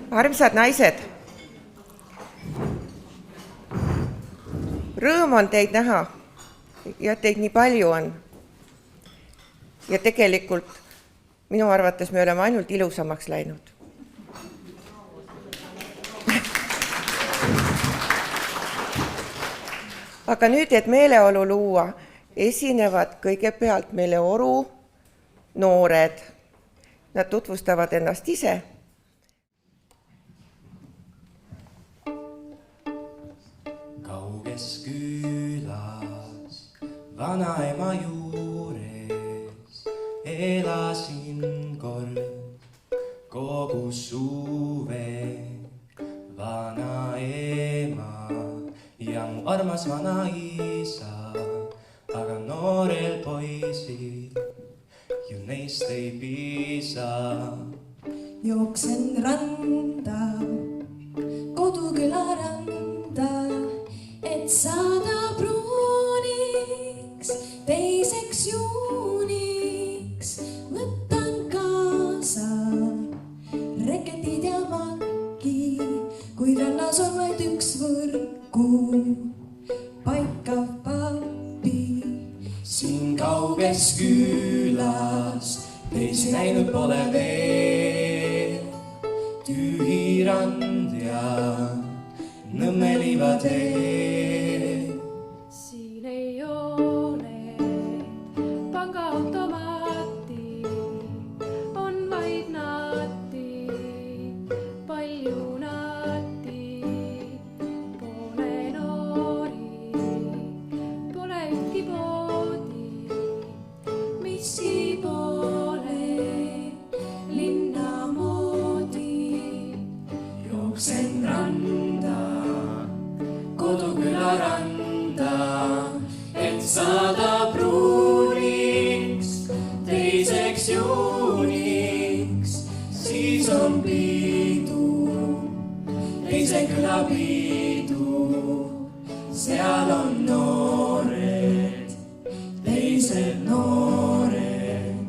Armsad naised, rõõm on teid näha ja teid nii palju on. Ja tegelikult minu arvates me oleme ainult ilusamaks läinud. Aga nüüd, et meeleolu luua, esinevad kõigepealt meile Oru noored. Nad tutvustavad ennast ise. Kauges külas vanaema juures elasin kord kogu suve. Vanaema ja mu armas vanaisa, aga noorel poisil ju neist ei piisa. Jooksen randa, koduküla randa, et saada pruuniks, teiseks juuniks. Võtan kaasa reketid ja maki, kuid rannas on vaid üks võrku paikav papi. Siin kauges külas teisi näinud pole veel, tühi rand ja Nõmme liivatee. Siin ei ole pangaautomaati, on vaid naati, palju naati. Pole noori, pole ühtki poodi, miski pole linna moodi. Jooksen randa, koduküla randa, et saada pruuniks, teiseks juuniks. Siis on piidu, teise küla piidu, seal on noored, teised noored.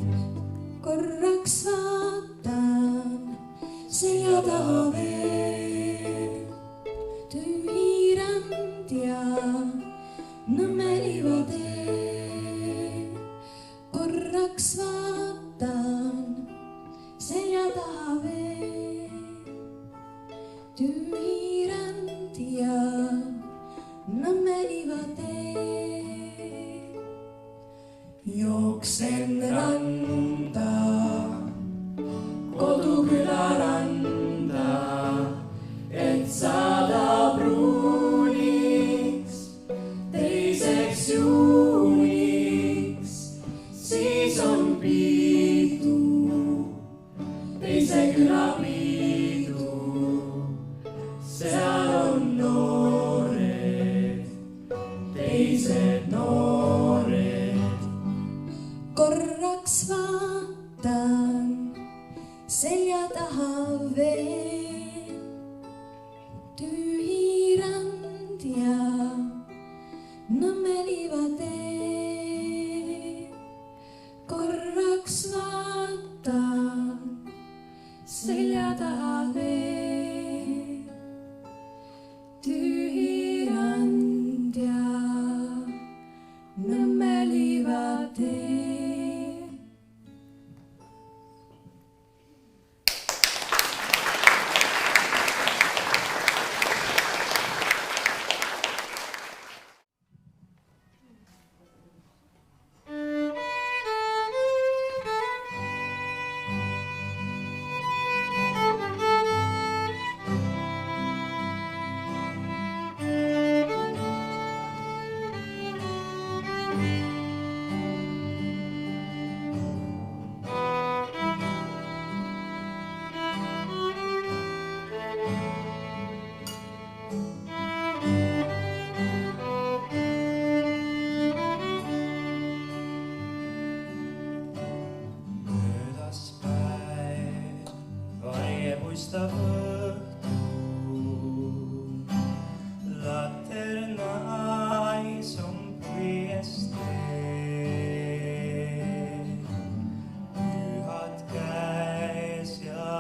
Korraks vaatan selja taha veel, tühi rand ja Nõmme liivatee. Korraks vaatan selja taha veel, tühi rand ja Nõmme liivatee. Jooksen randa, koduküla randa, et saada pruuniks, teiseks juuniks. Siis on piidu, teise küla piidu, seal on noored, teised noored. Korraks vaatan selja taha veel, tühi rand ja Nõmme liivatee. Korraks vaatan selja taha veel, tühi rand ja Nõmme liivatee. Muistav õhtu, laternais on puiestee. Pühad käes ja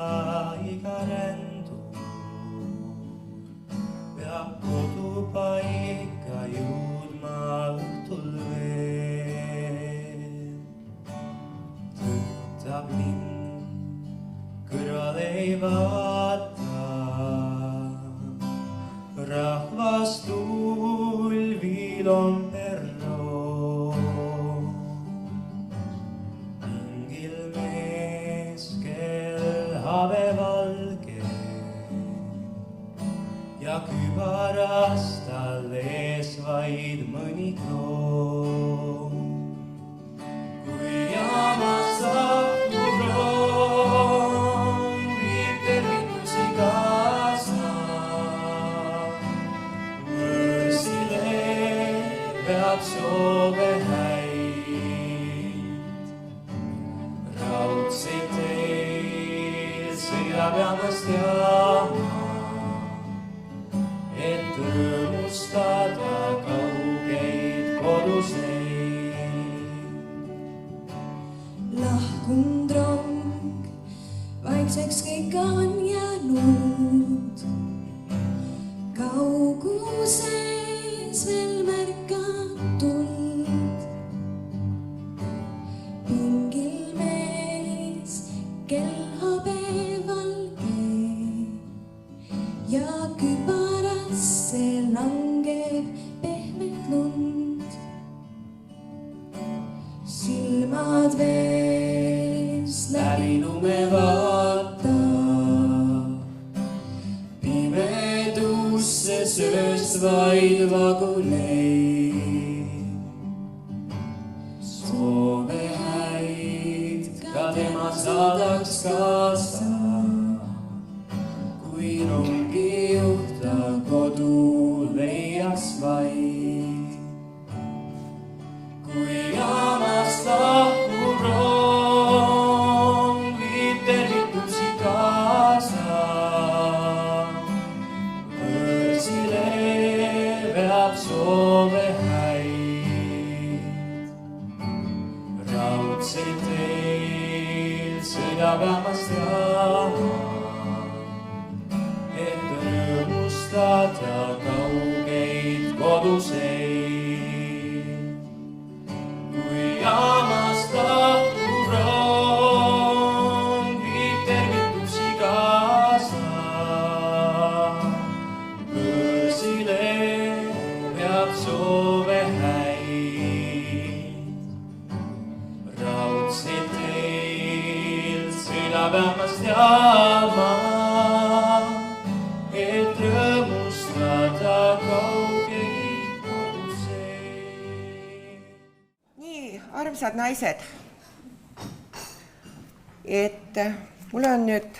iga rendu vaata, rahvas tulvil on perro. Pingil mees, kel habevalge ja kübaras tal ees vaid mõni kroon. Kui jaamas lahkub rong, viib tervitusi kaasa. Võrsile peab soove häid, raudseid teel sõidab jaamast jaama, et rõõmustada kaugeid koduseid. Lahkunud rong, vaikseks kõik on jäänud. Kauguses veel märkan tuld. Pingil mees, kel habevalge ja kübarasse langeb pehmet lund. Silmad vees läbi lume vaata, pimedusse sööst vaid vaguleid. Soove häid ka tema saadaks kaasa, kui rongi juht ta kodu leiaks vaid. Kui jaamast lahkub rong, viib tervitusi kaasa. Võrsile veab soove häid, raudseid teel sõidab jaamast jaama, et rõõmustada kaugeid koduseid. Kui jaamast lahkub rong, viib tervitusi kaasa. Võrsile veab soove häid, raudseid teel sõidab jaamast jaama, et rõõmustada kaugeid koduseid. nii, armsad naised, et mul on nüüd,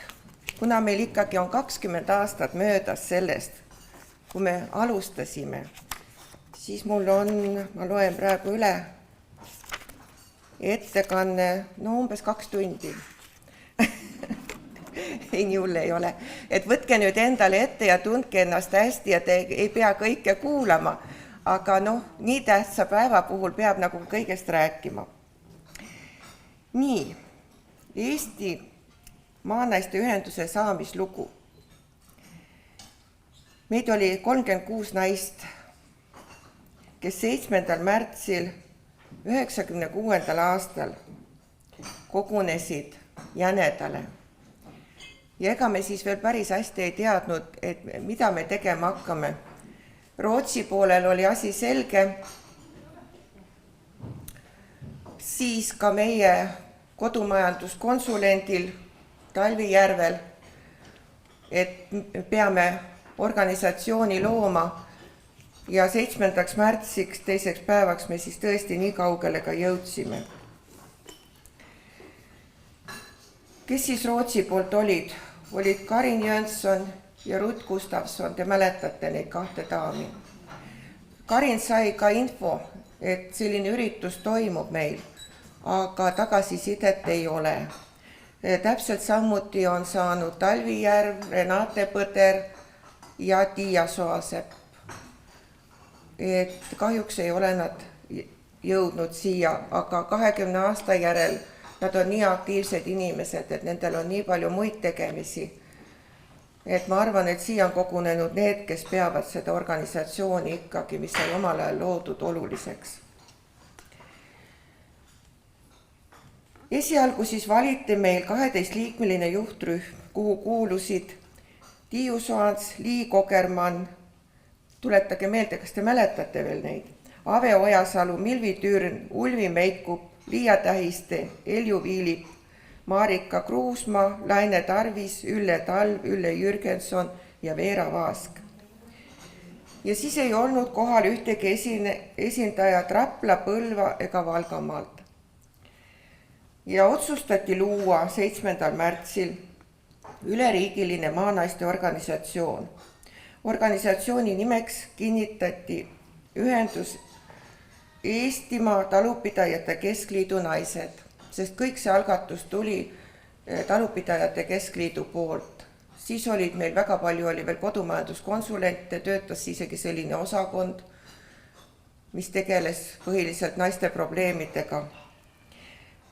kuna meil ikkagi on 20 aastat möödas sellest, kui me alustasime, siis mul on, ma loen praegu üle, ettekanne, no umbes 2 tundi. Ei, nii hull ei ole. Et võtke nüüd endale ette ja tundke ennast hästi ja te ei pea kõike kuulama, aga noh, nii tähtsa päeva puhul peab nagu kõigest rääkima. Nii, Eesti Maanaiste Ühenduse saamislugu. Meid oli 36 naist, kes 7. märtsil 96. aastal kogunesid Jänedale. Ja ega me siis veel päris hästi ei teadnud, et mida me tegema hakkame. Rootsi poolel oli asi selge, siis ka meie kodumajanduskonsulendil Talvijärvel, et peame organisatsiooni looma ja 7. märtsiks, 2. päevaks me siis tõesti nii kaugele ka jõudsime. Kes siis Rootsi poolt olid? Olid Karin Jönsson ja Ruth Gustafsson, te mäletate neid 2 daami. Karin sai ka info, et selline üritus toimub meil, aga tagasisidet ei ole. Täpselt samuti on saanud Talvijärv, Renate Põder ja Tiia Soasepp. Et kahjuks ei ole nad jõudnud siia, aga 20 aasta järel nad on nii aktiivsed inimesed, et nendel on nii palju muid tegemisi. Et ma arvan, et siia on kogunenud need, kes peavad seda organisatsiooni ikkagi, mis sai omal ajal loodud, oluliseks. Esialgu siis valiti meil 12-liikmeline juhtrühm, kuhu kuulusid Tiiu Soants, Lii Kogermann, tuletage meelde, kas te mäletate veel neid, Ave Ojasalu, Milvi Türn, Ulvi Meikup, Liia Tähiste, Elju Viilip, Marika Kruusmaa, Laine Tarvis, Ülle Talv, Ülle Jürgenson ja Veera Vaask. Ja siis ei olnud kohal ühtegi esindajad Rapla, Põlva ega Valgamaalt. Ja otsustati luua 7. märtsil üleriigiline maanaiste organisatsioon. Organisatsiooni nimeks kinnitati ühendus Eestimaa Talupidajate Keskliidu naised, sest kõik see algatus tuli Talupidajate Keskliidu poolt. Siis olid meil väga palju, oli veel kodumajanduskonsulente, töötas isegi selline osakond, mis tegeles põhiliselt naiste probleemidega.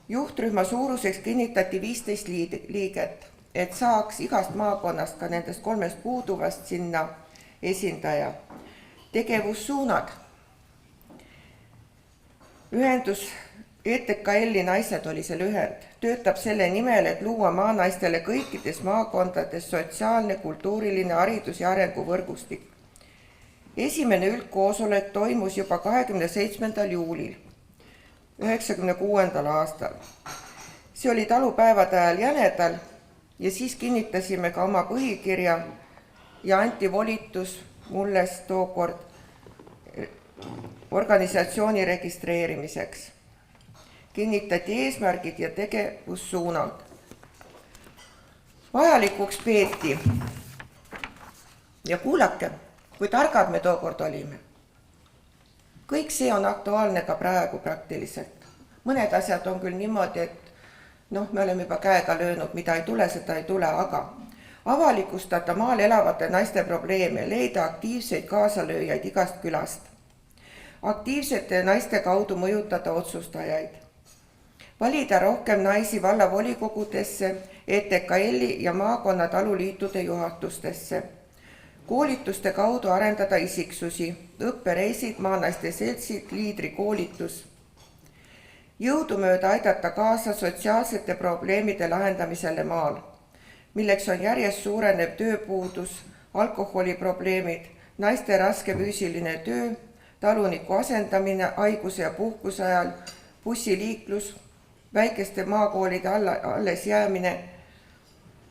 Juhtrühma suuruseks kinnitati 15 liiget, et saaks igast maakonnast, ka nendest 3 puuduvast sinna esindaja. Tegevussuunad. Ühendus ETKL-i naised oli see lühend, töötab selle nimel, et luua maanaistele kõikides maakondades sotsiaalne, kultuuriline, haridus- ja arenguvõrgustik. Esimene üldkoosolek toimus juba 27. juulil 1996. aastal. See oli talupäevade ajal jänedal ja siis kinnitasime ka oma põhikirja ja anti volitus mulle tookord organisatsiooni registreerimiseks. Kinnitati eesmärgid ja tegevussuunad. Vajalikuks peeti. Ja kuulake, kui targad me tookord olime. Kõik see on aktuaalne ka praegu praktiliselt. Mõned asjad on küll niimoodi, et me oleme juba käega löönud, mida ei tule, seda ei tule, aga avalikustada maal elavate naiste probleeme, leida aktiivseid kaasalööjaid igast külast. Aktiivsete naiste kaudu mõjutada otsustajaid. Valida rohkem naisi vallavolikogudesse, ETKL-i ja maakonna taluliitude juhatustesse. Koolituste kaudu arendada isiksusi, õppereisid, maanaiste seltsid, liidrikoolitus. Jõudumööda aidata kaasa sotsiaalsete probleemide lahendamisele maal, milleks on järjest suurenev tööpuudus, alkoholiprobleemid, naiste raske füüsiline töö, taluniku asendamine haiguse ja puhkuse ajal, bussiliiklus, väikeste maakoolide alles jäämine,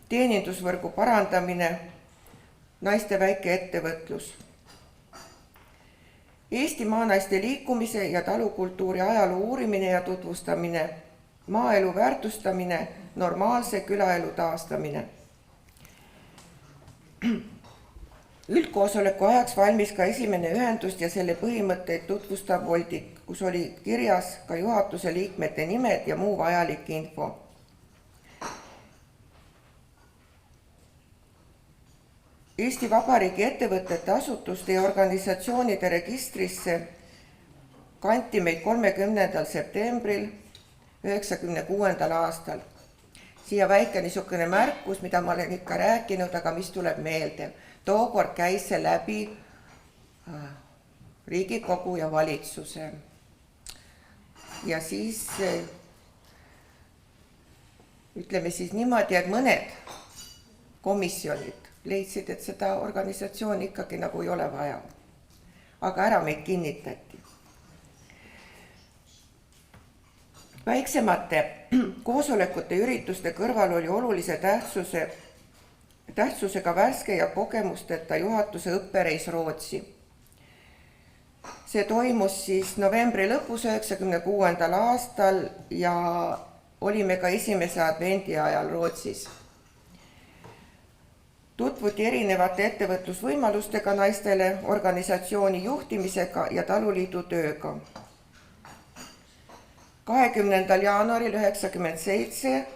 teenindusvõrgu parandamine, naiste väike ettevõtlus. Eesti maanaiste liikumise ja talukultuuri ajaloo uurimine ja tutvustamine, maaelu väärtustamine, normaalse külaelu taastamine. Üldkoosoleku ajaks valmis ka esimene ühendust ja selle põhimõtteid tutvustav voldik, kus oli kirjas ka juhatuse liikmete nimed ja muu vajalik info. Eesti Vabariigi ettevõtete, asutuste ja organisatsioonide registrisse kanti meid 30. septembril 1996. aastal. Siia väike niisugune märkus, mida ma olen ikka rääkinud, aga mis tuleb meelde. Tookord käis see läbi Riigikogu ja valitsuse. Ja siis ütleme siis niimoodi, et mõned komisjonid leidsid, et seda organisatsiooni ikkagi nagu ei ole vaja. Aga ära meid kinnitati. Väiksemate koosolekute ürituste kõrval oli olulise tähtsusega värske ja kogemusteta juhatuse õppereis Rootsi. See toimus siis novembri lõpus 1996. aastal ja olime ka esimese advendi ajal Rootsis. Tutvuti erinevate ettevõtlusvõimalustega naistele, organisatsiooni juhtimisega ja taluliidu tööga. 20. jaanuaril 1997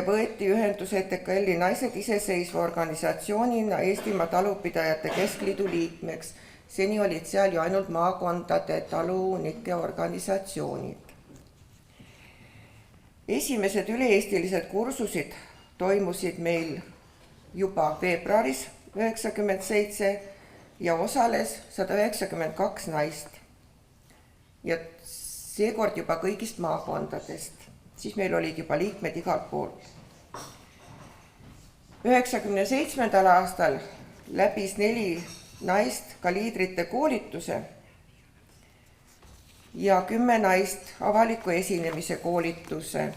võeti ühendus ETKL-i naised iseseisva organisatsioonina Eestimaa Talupidajate Keskliidu liikmeks. Seni olid seal ju ainult maakondade talunike organisatsioonid. Esimesed üle-eestilised kursusid toimusid meil juba veebruaris 1997 ja osales 192 naist. Ja seekord juba kõigist maakondadest. siis meil olid juba liikmed igalt poolt. 97. aastal läbis 4 naist ka liidrite koolituse ja 10 naist avaliku esinemise koolituse.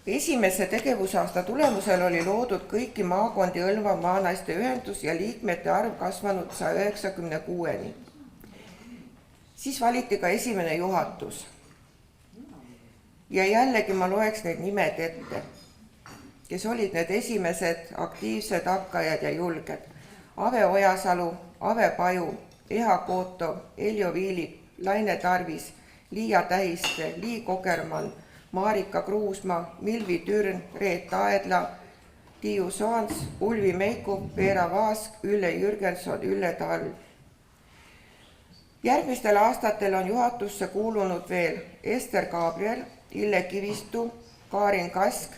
Esimese tegevusaasta tulemusel oli loodud kõiki maakondi hõlmav maanaiste ühendus ja liikmete arv kasvanud 196-ni. Siis valiti ka esimene juhatus. Ja jällegi ma loeks need nimed ette, kes olid need esimesed aktiivsed hakkajad ja julged. Ave Ojasalu, Ave Paju, Eha Kootov, Eljo Viilip, Laine Tarvis, Liia Tähiste, Lii Kogermann, Marika Kruusmaa, Milvi Türn, Reet Aedla, Tiiu Soans, Ulvi Meiku, Veera Vaask, Ülle Jürgenson, Ülle Talv. Järgmistel aastatel on juhatusse kuulunud veel Ester Gabriel, Ille Kivistu, Kaarin Kask,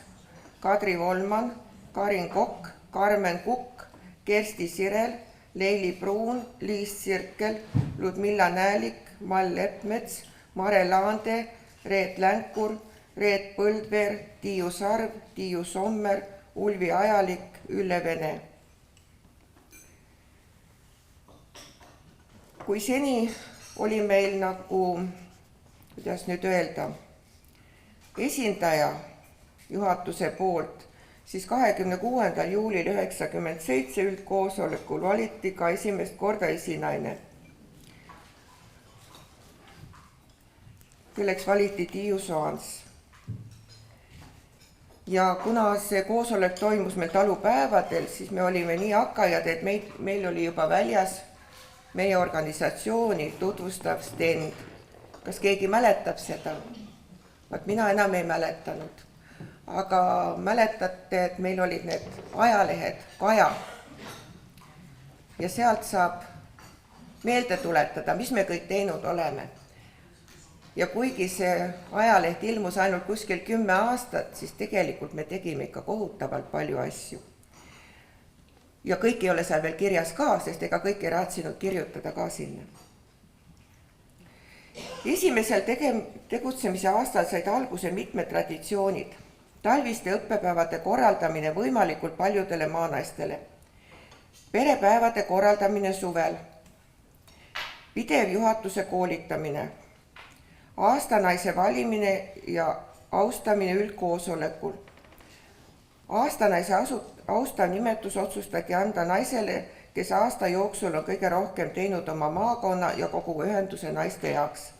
Kadri Volman, Karin Kokk, Karmen Kukk, Kersti Sirel, Leili Pruun, Liis Sirkel, Ludmilla Näälik, Mall Leppmets, Mare Laande, Reet Länkur, Reet Põldveer, Tiiu Sarv, Tiiu Sommer, Ulvi Ajalik, Ülle Vene. Kui seni oli meil nagu, kuidas nüüd öelda, esindaja juhatuse poolt, siis 26. juulil 1997 üldkoosolekul valiti ka esimest korda esinaine. Kelleks valiti Tiiu Soans. Ja kuna see koosolek toimus meil talupäevadel, siis me olime nii hakkajad, et meil oli juba väljas meie organisatsiooni tutvustav stend. Kas keegi mäletab seda? Mina enam ei mäletanud. Aga mäletate, et meil olid need ajalehed, Kaja. Ja sealt saab meelde tuletada, mis me kõik teinud oleme. Ja kuigi see ajaleht ilmus ainult kuskil 10 aastat, siis tegelikult me tegime ikka kohutavalt palju asju. Ja kõik ei ole seal veel kirjas ka, sest ega kõik ei raatsinud kirjutada ka sinna. Esimesel tegutsemise aastal said alguse mitmed traditsioonid. Talviste õppepäevade korraldamine võimalikult paljudele maanaistele. Perepäevade korraldamine suvel. Pidev juhatuse koolitamine. Aastanaise valimine ja austamine üldkoosolekul. Aastanaise austav nimetus otsustati anda naisele, kes aasta jooksul on kõige rohkem teinud oma maakonna ja kogu ühenduse naiste jaoks.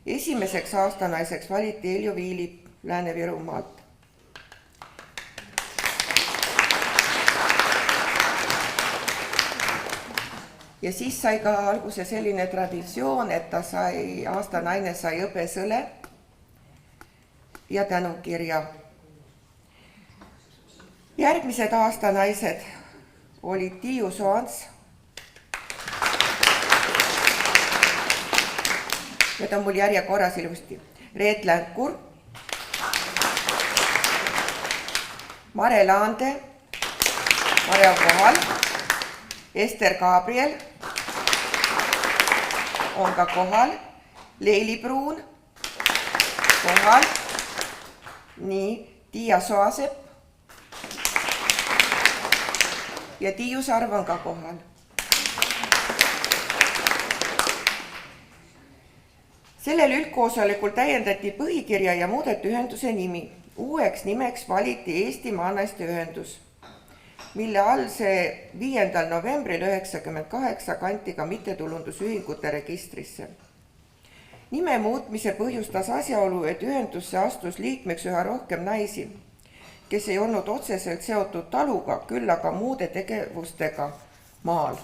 Esimeseks aastanaiseks valiti Eljo Viilip Lääne-Virumaalt. Ja siis sai ka alguse selline traditsioon, et aastanaine sai hõbesõle ja tänukirja. Järgmised aastanaised olid Tiiu Soans. Need on mul järjekorras ilusti. Reet Länkur, Mare Laande, Mare on kohal, Ester Gabriel on ka kohal, Leili Pruun kohal, nii, Tiia Soasepp ja Tiiu Sarv on ka kohal. Sellel üldkoosolekul täiendati põhikirja ja muudeti ühenduse nimi. Uueks nimeks valiti Eesti maanaiste ühendus, mille all see 5. novembril 1998 kanti ka mittetulundusühingute registrisse. Nime muutmise põhjustas asjaolu, et ühendusse astus liikmeks üha rohkem naisi, kes ei olnud otseselt seotud taluga, küll aga muude tegevustega maal.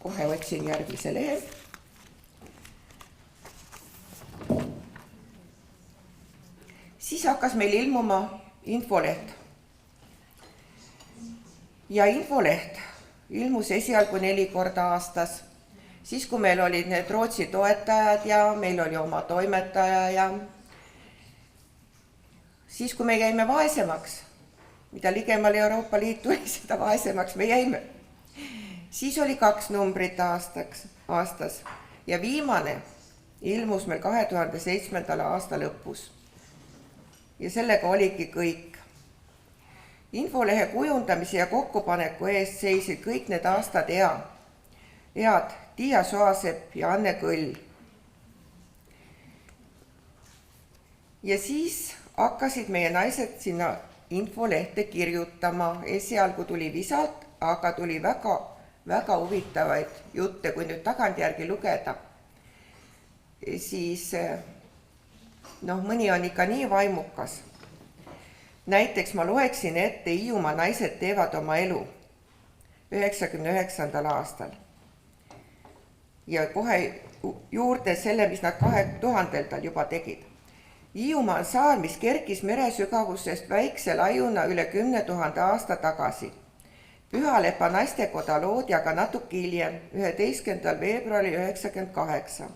Kohe otsin järgmise lehe. Siis hakkas meil ilmuma infoleht. Ja infoleht ilmus esialgu 4 korda aastas. Siis kui meil olid need Rootsi toetajad ja meil oli oma toimetaja ja siis, kui me jäime vaesemaks, mida ligemale Euroopa Liit tuli, seda vaesemaks me jäime, siis oli 2 numbrit aastas ja viimane ilmus meil 2007. aasta lõpus. Ja sellega oligi kõik. Infolehe kujundamise ja kokkupaneku eest seisid kõik need aastad head Tiia Soasepp ja Anne Kõll. Ja siis hakkasid meie naised sinna infolehte kirjutama. Esialgu tuli visalt, aga tuli väga huvitavaid jutte, kui nüüd tagantjärgi lugeda. Siis mõni on ikka nii vaimukas. Näiteks ma loeksin ette Hiiumaa naised teevad oma elu 99. aastal. Ja kohe juurde selle, mis nad 2000-ndal juba tegid. Hiiumaa on saar, mis kerkis meresügavusest väikse laiuna üle 10 000 aasta tagasi. Pühalepa naistekoda loodi aga natuke hiljem, 11. veebruaril 1998.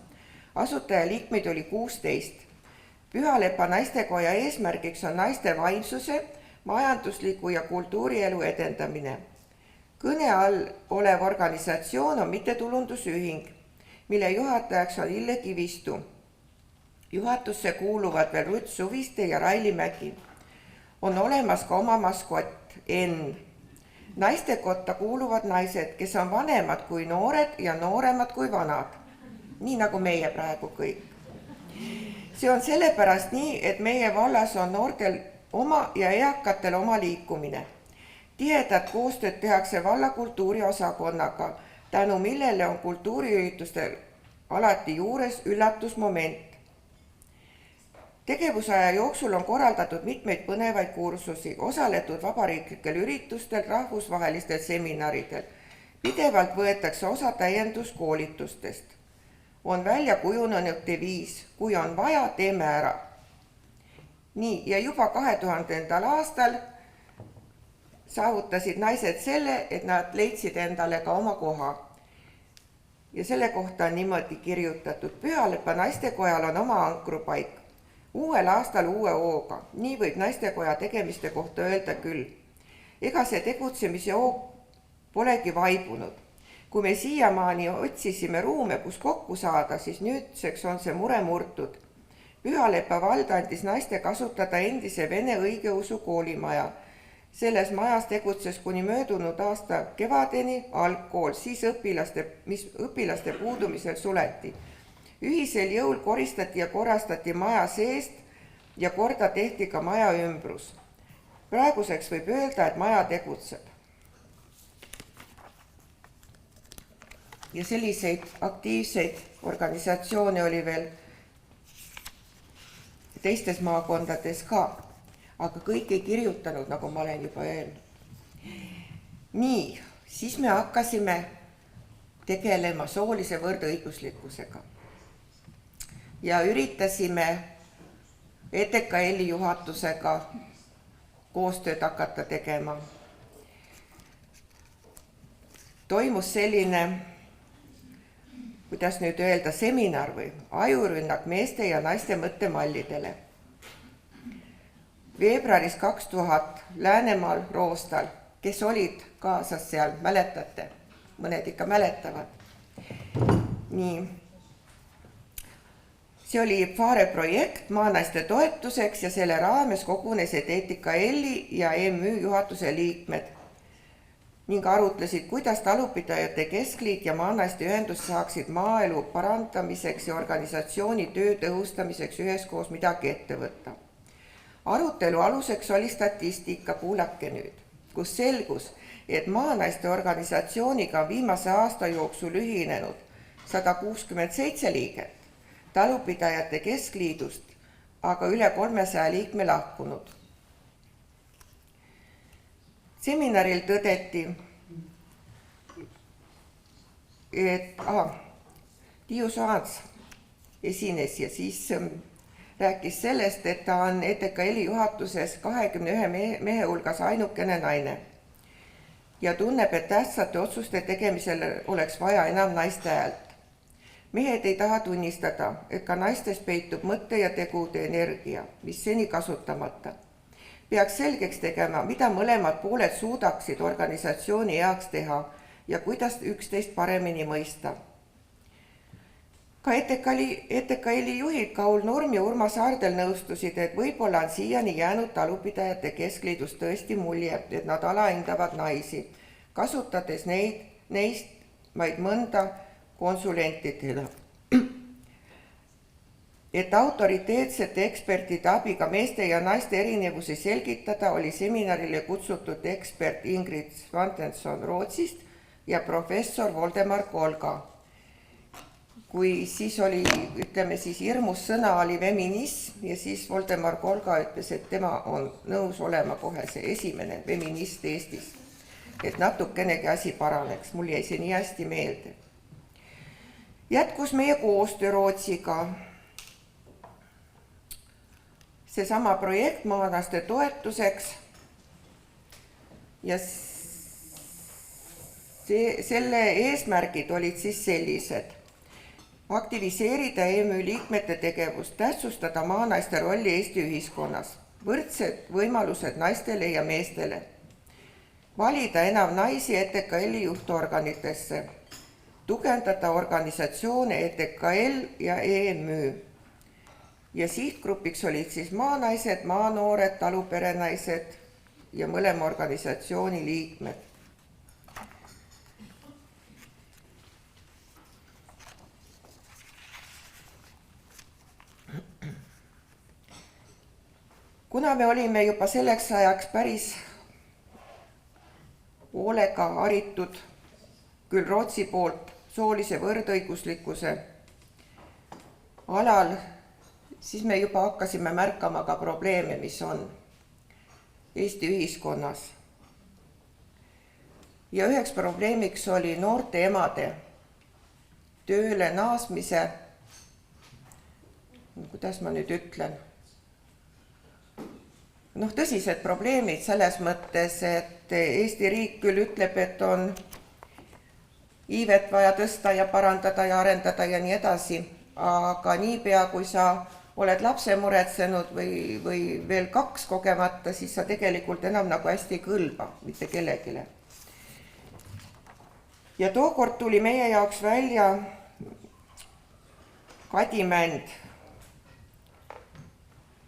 Asutajaliikmeid oli 16. Pühalepa naistekoja eesmärgiks on naiste vaimsuse, majandusliku ja kultuurielu edendamine. Kõne all olev organisatsioon on mittetulundusühing, mille juhatajaks on Ille Kivistu. Juhatusse kuuluvad veel Ruth Suviste ja Raili Mägi. On olemas ka oma maskott, N. Naistekotta kuuluvad naised, kes on vanemad kui noored ja nooremad kui vanad. Nii nagu meie praegu kõik. See on sellepärast nii, et meie vallas on noortel oma ja eakatel oma liikumine. Tihedat koostööd tehakse valla kultuuriosakonnaga, tänu millele on kultuuriüritustel alati juures üllatusmoment. Tegevusaja jooksul on korraldatud mitmeid põnevaid kursusi, osaletud vabariiklikel üritustel, rahvusvahelistel seminaridel. Pidevalt võetakse osa täienduskoolitustest. On välja kujunenud deviis, kui on vaja, teeme ära. Nii, ja juba 2000. aastal saavutasid naised selle, et nad leidsid endale ka oma koha. Ja selle kohta on niimoodi kirjutatud. Pühalepa naistekojal on oma ankrupaik. Uuel aastal uue hooga. Nii võib naistekoja tegemiste kohta öelda küll. Ega see tegutsemise hoog polegi vaibunud. Kui me siiamaani otsisime ruume, kus kokku saada, siis nüüdseks on see mure murtud. Pühalepa vald andis naiste kasutada endise Vene õigeusu koolimaja. Selles majas tegutses kuni möödunud aasta kevadeni algkool, siis õpilaste puudumisel suleti. Ühisel jõul koristati ja korrastati maja seest ja korda tehti ka maja ümbrus. Praeguseks võib öelda, et maja tegutseb. Ja selliseid aktiivseid organisatsioone oli veel teistes maakondades ka, aga kõik ei kirjutanud, nagu ma olen juba öelnud. Nii, siis me hakkasime tegelema soolise võrdõiguslikkusega ja üritasime ETKL-i juhatusega koostööd hakata tegema. Toimus selline, kuidas nüüd öelda, seminar või ajurünnak meeste ja naiste mõttemallidele. Veebruaris 2000 Läänemaal Roostal, kes olid kaasas seal, mäletate? Mõned ikka mäletavad. Nii. See oli Faare projekt maanaiste toetuseks ja selle raames kogunesid ETKL-i ja MÜ juhatuse liikmed ning arutlesid, kuidas talupidajate keskliit ja maanaiste ühendus saaksid maaelu parandamiseks ja organisatsiooni töö tõhustamiseks üheskoos midagi ette võtta. Arutelu aluseks oli statistika, kuulake nüüd, kus selgus, et maanaiste organisatsiooniga on viimase aasta jooksul ühinenud 167 liiget, talupidajate keskliidust aga üle 300 liikme lahkunud. Seminaril tõdeti, et Tiiu Soans esines ja siis rääkis sellest, et ta on ETKL-i juhatuses 21 mehe hulgas ainukene naine ja tunneb, et tähtsate otsuste tegemisel oleks vaja enam naiste häält. Mehed ei taha tunnistada, et ka naistes peitub mõtte ja tegude energia, mis seni kasutamata. peaks selgeks tegema, mida mõlemad pooled suudaksid organisatsiooni heaks teha ja kuidas üksteist paremini mõista. Ka ETKL-i juhid Kaul Nurm ja Urmas Aardel nõustusid, et võib-olla on siiani jäänud talupidajate keskliidus tõesti mulje, et nad alahindavad naisi, kasutades neist vaid mõnda konsulentidena. Et autoriteetsete ekspertide abiga meeste ja naiste erinevusi selgitada, oli seminarile kutsutud ekspert Ingrid Svantesson Rootsist ja professor Voldemar Kolga. Kui siis oli, hirmus sõna oli feminism ja siis Voldemar Kolga ütles, et tema on nõus olema kohe see esimene feminist Eestis. Et natukenegi asi paraneks, mul jäi see nii hästi meelde. Jätkus meie koostöö Rootsiga. Seesama projekt maanaste toetuseks ja selle eesmärgid olid siis sellised. Aktiviseerida EMÜ liikmete tegevust, tähtsustada maanaiste rolli Eesti ühiskonnas, võrdsed võimalused naistele ja meestele, valida enam naisi ETKL-i juhtorganitesse, tugevdada organisatsioone ETKL ja EMÜ. Ja sihtgrupiks olid siis maanaised, maanoored, taluperenaised ja mõlema organisatsiooni liikmed. Kuna me olime juba selleks ajaks päris hoolega haritud küll Rootsi poolt soolise võrdõiguslikkuse alal, siis me juba hakkasime märkama ka probleeme, mis on Eesti ühiskonnas. Ja üheks probleemiks oli noorte emade tööle naasmise, kuidas ma nüüd ütlen, tõsised probleemid selles mõttes, et Eesti riik küll ütleb, et on iivet vaja tõsta ja parandada ja arendada ja nii edasi, aga niipea, kui sa oled lapse muretsenud või veel 2 kogemata, siis sa tegelikult enam nagu hästi ei kõlba mitte kellegile. Ja tookord tuli meie jaoks välja Kadi Mänd,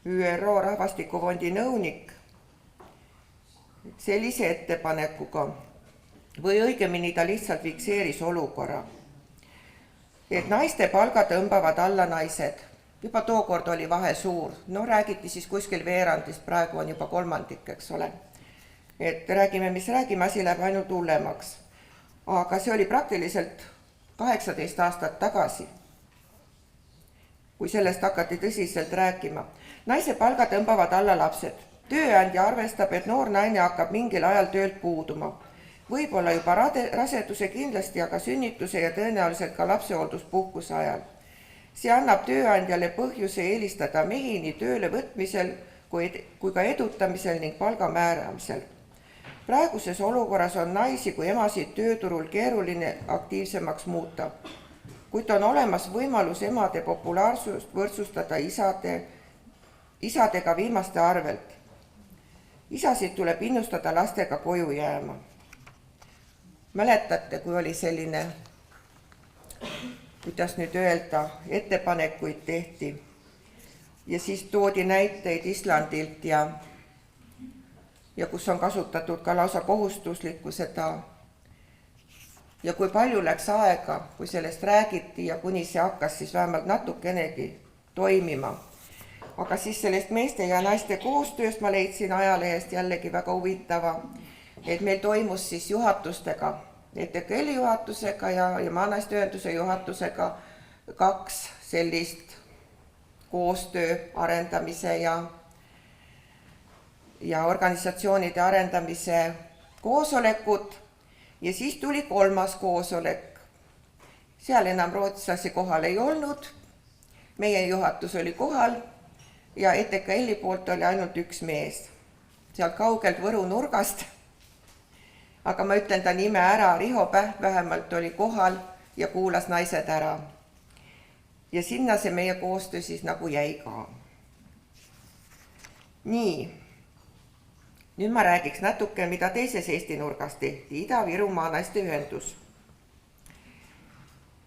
ÜRO rahvastikufondi nõunik, sellise ettepanekuga või õigemini ta lihtsalt fikseeris olukorra, et naiste palga tõmbavad alla naised. Juba tookord oli vahe suur, räägiti siis kuskil veerandist, praegu on juba 1/3, eks ole. Et räägime, mis räägime, asi läheb ainult hullemaks. Aga see oli praktiliselt 18 aastat tagasi, kui sellest hakati tõsiselt rääkima. Naise palga tõmbavad alla lapsed. Tööandja arvestab, et noor naine hakkab mingil ajal töölt puuduma. Võib-olla juba raseduse kindlasti, aga sünnituse ja tõenäoliselt ka lapsehoolduspuhkuse ajal. See annab tööandjale põhjuse eelistada mehi nii tööle võtmisel kui ka edutamisel ning palga määramisel. Praeguses olukorras on naisi kui emasid tööturul keeruline aktiivsemaks muuta, kuid on olemas võimalus emade populaarsust võrdsustada isadega viimaste arvelt. Isasid tuleb innustada lastega koju jääma. Mäletate, kui oli selline, kuidas nüüd öelda, ettepanekuid tehti ja siis toodi näiteid Islandilt ja kus on kasutatud ka lausa kohustuslikku seda. Ja kui palju läks aega, kui sellest räägiti ja kuni see hakkas siis vähemalt natukenegi toimima. Aga siis sellest meeste ja naiste koostööst ma leidsin ajalehest jällegi väga huvitava, et meil toimus siis juhatustega, ETKL-i juhatusega ja maanaiste ühenduse juhatusega 2 sellist koostöö arendamise ja organisatsioonide arendamise koosolekut ja siis tuli 3. koosolek. Seal enam rootslasi kohal ei olnud, meie juhatus oli kohal ja ETKL-i poolt oli ainult 1 mees. Sealt kaugelt Võru nurgast, aga ma ütlen ta nime ära, Riho Pähv vähemalt oli kohal ja kuulas naised ära. Ja sinna see meie koostöö siis nagu jäi ka. Nii, Nüüd ma räägiks natuke, mida teises Eesti nurgas tehti, Ida-Viru Maanaiste Ühendus.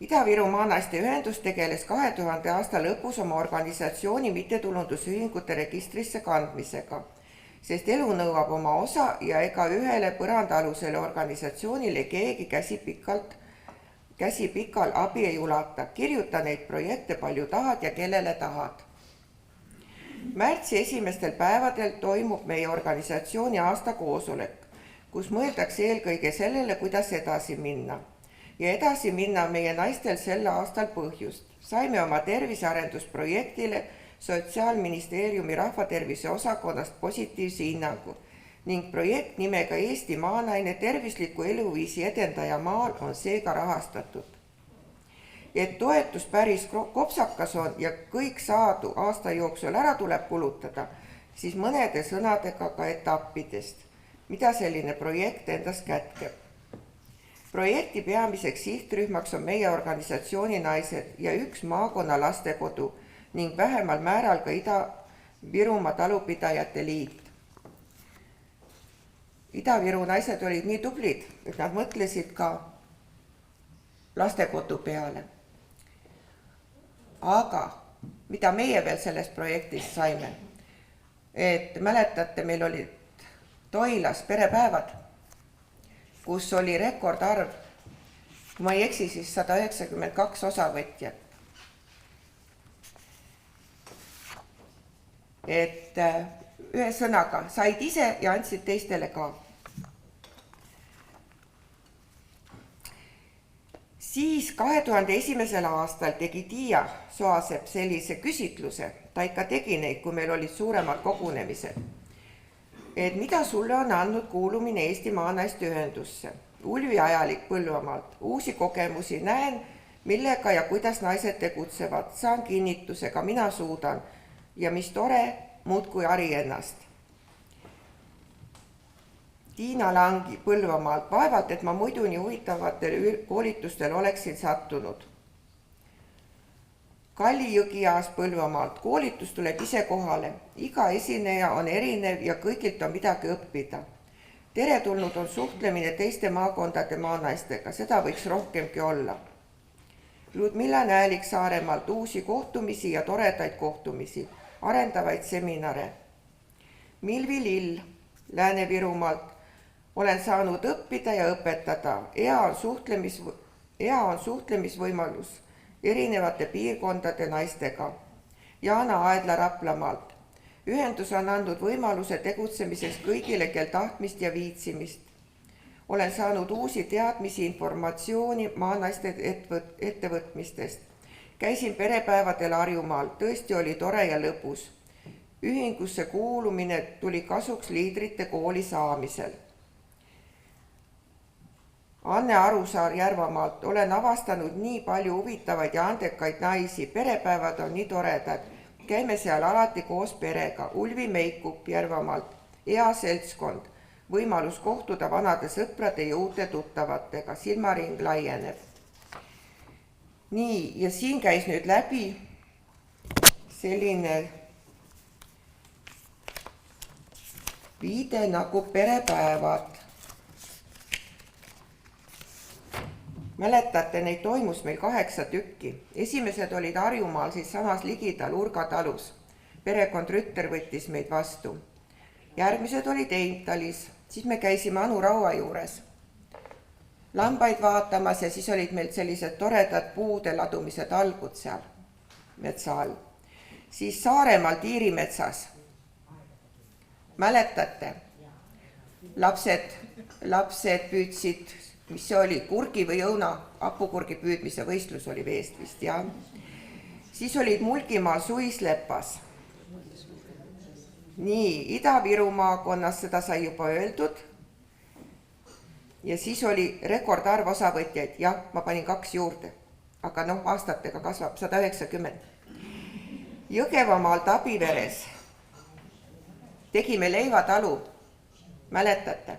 Ida-Viru Maanaiste Ühendus tegeles 2000 aasta lõpus oma organisatsiooni mittetulundusühingute registrisse kandmisega, sest elu nõuab oma osa ja ega ühele põrandaalusele organisatsioonile keegi käsi pikal abi ei ulata. Kirjuta neid projekte palju tahad ja kellele tahad. Märtsi esimestel päevadel toimub meie organisatsiooni aastakoosolek, kus mõeldakse eelkõige sellele, kuidas edasi minna. Ja edasi minna meie naistel sel aastal põhjust. Saime oma tervisearendusprojektile Sotsiaalministeeriumi rahvatervise osakonnast positiivse hinnangu ning projekt nimega Eesti maanaine tervisliku eluviisi edendaja maal on seega rahastatud. Et toetus päris kopsakas on ja kõik saadu aasta jooksul ära tuleb kulutada, siis mõnede sõnadega ka etappidest, mida selline projekt endas kätkeb. Projekti peamiseks sihtrühmaks on meie organisatsiooni naised ja üks maakonna lastekodu ning vähemal määral ka Ida-Virumaa talupidajate liit. Ida-Viru naised olid nii tublid, et nad mõtlesid ka lastekodu peale. Aga mida meie veel sellest projektist saime? Et mäletate, meil olid Toilas perepäevad, kus oli rekordarv, kui ma ei eksi, siis 192 osavõtjat. Et ühesõnaga said ise ja andsid teistele ka. Siis 2001. aastal tegi Tiia Soasepp sellise küsitluse, ta ikka tegi neid, kui meil olid suuremad kogunemised. Et mida sulle on andnud kuulumine Eesti Maanaiste Ühendusse? Ulvi Ajalik Põlvamaalt. Uusi kogemusi näen, millega ja kuidas naised tegutsevad. Saan kinnitusega, mina suudan. Ja mis tore, muudkui hari ennast. Tiina Langi Põlvamaalt. Vaevalt, et ma muidu nii huvitavatel koolitustel oleksin sattunud. Kalli Jõgiaas Põlvamaalt. Koolitus tuleb ise kohale. Iga esineja on erinev ja kõigilt on midagi õppida. Teretulnud on suhtlemine teiste maakondade maanaistega. Seda võiks rohkemgi olla. Ludmilla Näälik Saaremaalt. Uusi kohtumisi ja toredaid kohtumisi. Arendavaid seminare. Milvi Lill Lääne-Virumaalt. Olen saanud õppida ja õpetada. Hea on suhtlemisvõimalus erinevate piirkondade naistega. Jaana Aedla Raplamaalt. Ühendus on andnud võimaluse tegutsemiseks kõigile, kel tahtmist ja viitsimist. Olen saanud uusi teadmisi, informatsiooni maanaiste ettevõtmistest. Käisin perepäevadel Harjumaal. Tõesti oli tore ja lõbus. Ühingusse kuulumine tuli kasuks liidrite kooli saamisel. Anne Arusaar Järvamaalt. Olen avastanud nii palju huvitavaid ja andekaid naisi. Perepäevad on nii toredad. Käime seal alati koos perega. Ulvi Meikup Järvamaalt. Hea seltskond. Võimalus kohtuda vanade sõprade ja uute tuttavatega. Silmaring laieneb. Nii, ja siin käis nüüd läbi selline viide nagu perepäevad. Mäletate, neid toimus meil 8 tükki. Esimesed olid Harjumaal, siis samas ligidal Urga talus. Perekond Rütter võttis meid vastu. Järgmised olid Eintalis, siis me käisime Anu Raua juures lambaid vaatamas ja siis olid meil sellised toredad puude ladumise talgud seal metsa all. Siis Saaremaal Tiirimetsas. Mäletate? Lapsed püüdsid, mis see oli, kurgi või õuna, hapukurgi püüdmise võistlus oli veest vist, jah. Siis olid Mulgimaal Suislepas. Nii, Ida-Viru maakonnas, seda sai juba öeldud. Ja siis oli rekordarv osavõtjaid, jah, ma panin 2 juurde, aga aastatega kasvab 190. Jõgevamaalt Abiveres tegime leivatalu, mäletate?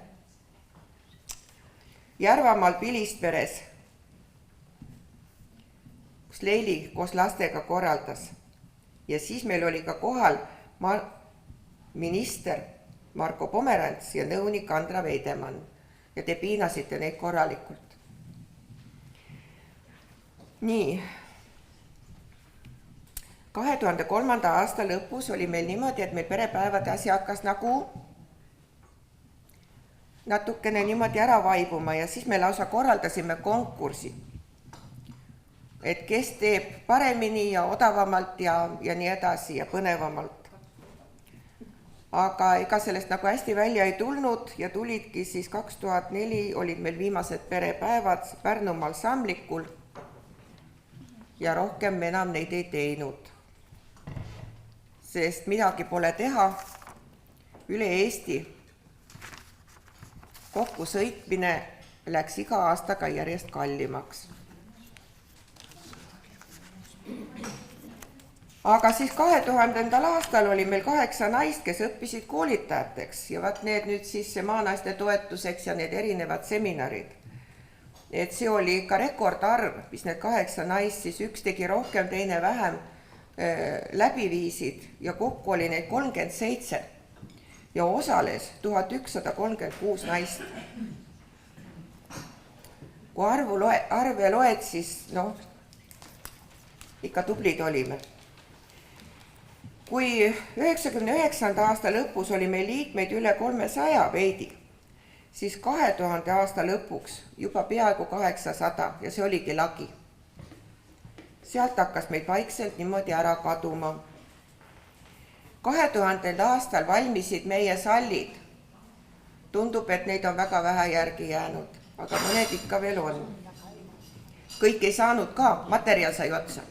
Järvamaal Pilistveres, kus Leili koos lastega korraldas. Ja siis meil oli ka kohal minister Marko Pomerants ja nõunik Andra Veidemann ja te piinasite neid korralikult. Nii. 2003. aasta lõpus oli meil niimoodi, et meil perepäevade asi hakkas nagu natukene niimoodi ära vaibuma ja siis me lausa korraldasime konkursi. Et kes teeb paremini ja odavamalt ja nii edasi ja põnevamalt. Aga ega sellest nagu hästi välja ei tulnud ja tulidki siis 2004 olid meil viimased perepäevad Pärnumaal Samlikul ja rohkem me enam neid ei teinud. Sest midagi pole teha, üle Eesti kokku sõitmine läks iga aastaga järjest kallimaks. Aga siis 2000. aastal oli meil 8 naist, kes õppisid koolitajateks ja vaat need nüüd siis maanaiste toetuseks ja need erinevad seminarid. Et see oli ikka rekordarv, mis need 8 naist, siis üks tegi rohkem, teine vähem, läbi viisid ja kokku oli neid 37 ja osales 1136 naist. Kui arve loed, siis ikka tublid olime. Kui 99. aasta lõpus oli meil liikmeid üle 300 veidi, siis 2000. aasta lõpuks juba peaaegu 800 ja see oligi lagi. Sealt hakkas meid vaikselt niimoodi ära kaduma. 2000. aastal valmisid meie sallid. Tundub, et neid on väga vähe järgi jäänud, aga mõned ikka veel on. Kõik ei saanud ka, materjal sai otsa.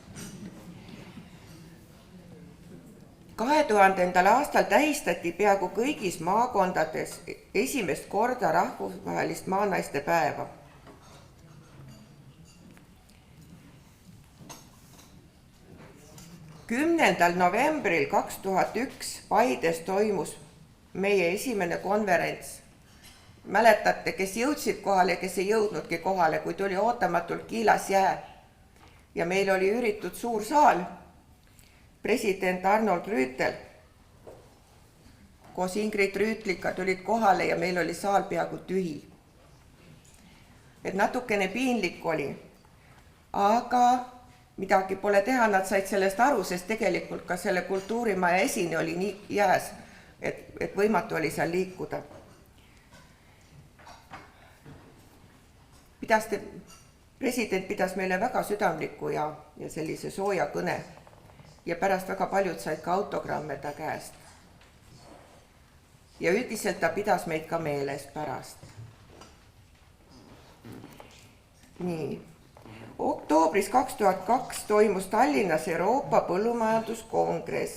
2000. aastal tähistati peaaegu kõigis maakondades esimest korda rahvusvahelist maanaiste päeva. Kümnendal novembril 2001 Paides toimus meie esimene konverents. Mäletate, kes jõudsid kohale ja kes ei jõudnudki kohale, kui tuli ootamatult kiilas jää. Ja meil oli üüritud suur saal. President Arnold Rüütel koos Ingrid Rüütliga tulid kohale ja meil oli saal peaaegu tühi. Et natukene piinlik oli, aga midagi pole teha, nad said sellest aru, sest tegelikult ka selle kultuurimaja esine oli nii jääs, et võimatu oli seal liikuda. President pidas meile väga südamliku ja sellise sooja kõne. Ja pärast väga paljud said ka autogramme ta käest. Ja üldiselt ta pidas meid ka meeles pärast. Nii. Oktoobris 2002 toimus Tallinnas Euroopa Põllumajanduskongress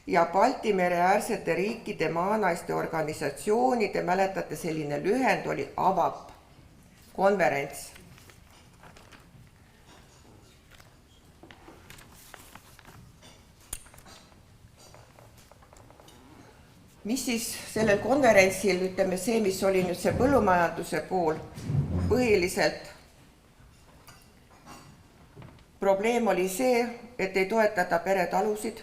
ja Balti mere äärsete riikide maanaiste organisatsioonide, mäletate, selline lühend oli AVAP konverents. Mis siis sellel konverentsil, ütleme see, mis oli nüüd see põllumajanduse pool, põhiliselt probleem oli see, et ei toetada peretalusid.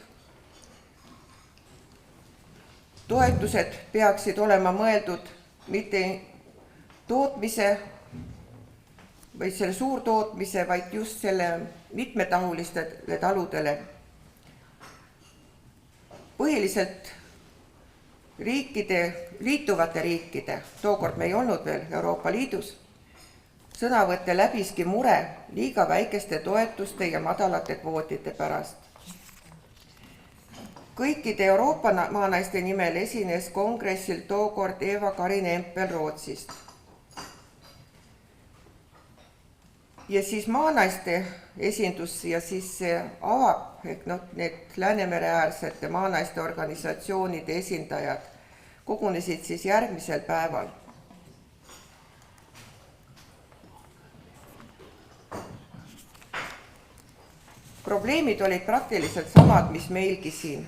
Toetused peaksid olema mõeldud mitte tootmise või selle suurtootmise, vaid just selle mitmetahulistele taludele. Põhiliselt liituvate riikide, tookord me ei olnud veel Euroopa Liidus, sõnavõtte läbiski mure liiga väikeste toetuste ja madalate kvootide pärast. Kõikide Euroopa maanaiste nimel esines kongressil tookord Eva-Karin Empel Rootsist. Ja siis maanaiste esindus ja siis see AVAP, ehk need Läänemere-äärsete maanaiste organisatsioonide esindajad kogunesid siis järgmisel päeval. Probleemid olid praktiliselt samad, mis meilgi siin.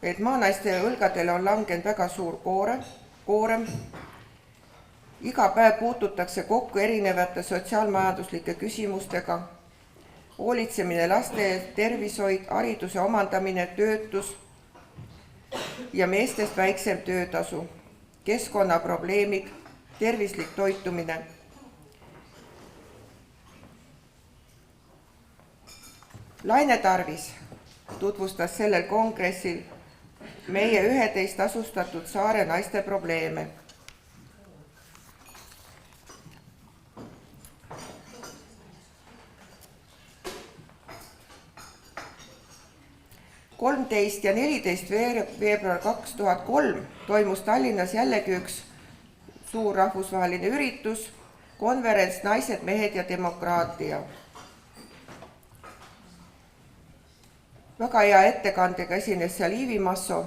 Et maanaiste õlgadele on langenud väga suur koorem. Iga päev puututakse kokku erinevate sotsiaalmajanduslike küsimustega, hoolitsemine laste tervishoid, hariduse omandamine, töötus, ja meestest väiksem töötasu, keskkonnaprobleemid, tervislik toitumine. Laine Tarvis tutvustas sellel kongressil meie 11 asustatud saare naiste probleeme. ja 14. veebruar 2003 toimus Tallinnas jällegi üks suur rahvusvaheline üritus, konverents Naised, mehed ja demokraatia. Väga hea ettekandega esines seal Iivi Masso